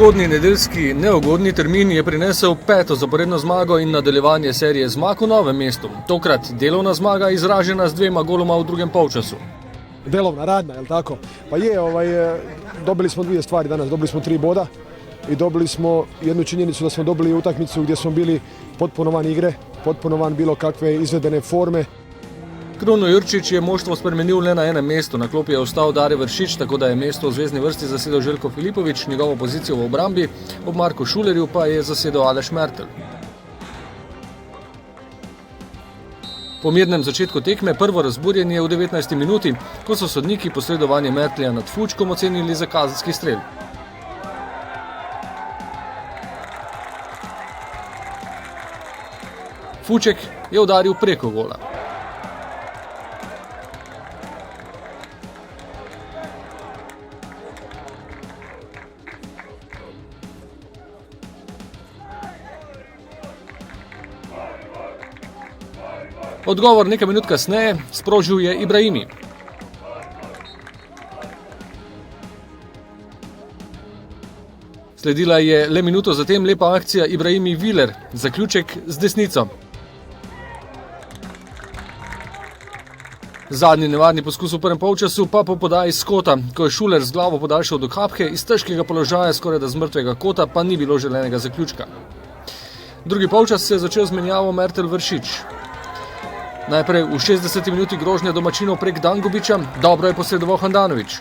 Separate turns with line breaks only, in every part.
Zgodnji nedeljski neugodni termin je prinesel 5. zaporedno zmago in nadaljevanje serije zmag v Novem mestu. Tokrat delovna zmaga izražena z 2 goloma v drugem polčasu.
Delovna, radna, je li tako? Pa dobili smo 2 stvari danas, dobili smo 3 boda i dobili smo jednu činjenicu da smo dobili utakmicu gdje smo bili potpuno van igre, potpuno van bilo kakve izvedene forme.
Kruno Jurčič je moštvo spremenil le na enem mestu. Na klopi je ostal Dare Vršič, tako da je mesto v zvezni vrsti zasedel Željko Filipović, njegovo pozicijo v obrambi, ob Marku Šulerju pa je zasedel Aleš Mertelj. Po mirnem začetku tekme prvo razburjenje v 19. minuti, ko so sodniki posredovanje Mertlja nad Fučkom ocenili za kazenski strel. Fuček je udaril preko gola. Odgovor nekaj minut kasneje sprožil je Ibrahimi. Sledila je le minuto zatem lepa akcija Ibrahimi Viler, zaključek z desnico. Zadnji nevarni poskus v prvem polčasu pa po podaji s kota, ko je Šuler z glavo podaljšal do kapke, iz težkega položaja skoraj da z mrtvega kota pa ni bilo želenega zaključka. Drugi polčas se je začel z menjavo Mertelj Vršič. Najprej v 60. minuti grožnja domačinov prek Dangubiča, dobro je posredoval Handanović.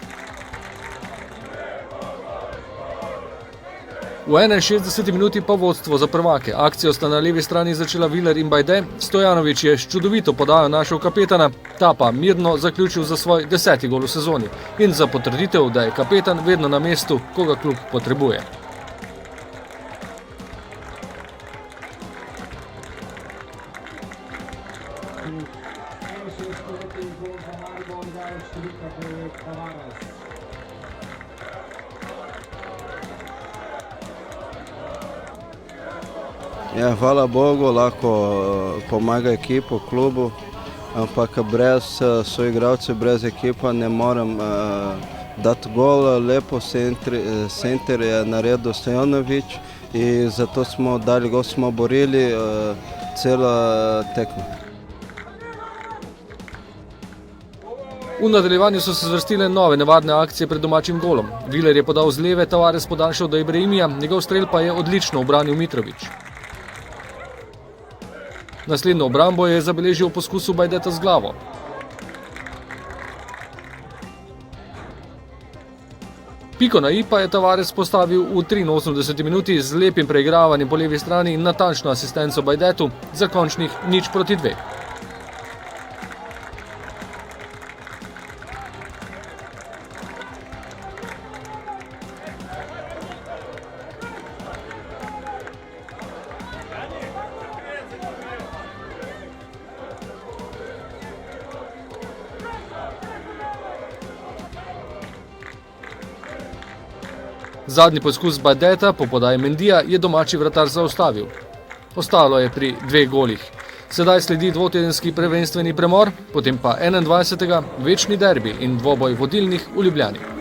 V 61. minuti pa vodstvo za prvake. Akcijo sta na levi strani začela Viler in Bajde, Stojanović je s čudovito podajo našel kapetana, ta pa mirno zaključil za svoj 10. gol v sezoni in za potrditev, da je kapetan vedno na mestu, ko ga klub potrebuje.
Ja, hvala Bogu, lahko pomaga ekipu, klubu, ampak brez soigralcev, brez ekipa ne morem dati gol. Lepo center je naredil Stojanović in zato smo dali gol, smo borili celo tekmo.
V nadaljevanju so se zvrstile nove nevarne akcije pred domačim golom. Viler je podal z leve, Tavares podaljšal do Ibrahimija, njegov strel pa je odlično ubranil Mitrović. Naslednjo obrambo je zabeležil v poskusu Bajdeta z glavo. Piko na i pa je Tavares postavil v 83. minuti z lepim preigravanjem po levi strani in natančno asistenco Bajdetu za končnih 0:2. Zadnji poskus Bajdeta po podaji Mendija je domači vratar zaustavil. Ostalo je pri 2 golih. Sedaj sledi dvotedenski prvenstveni premor, potem pa 21. večni derbi in dvoboj vodilnih v Ljubljani.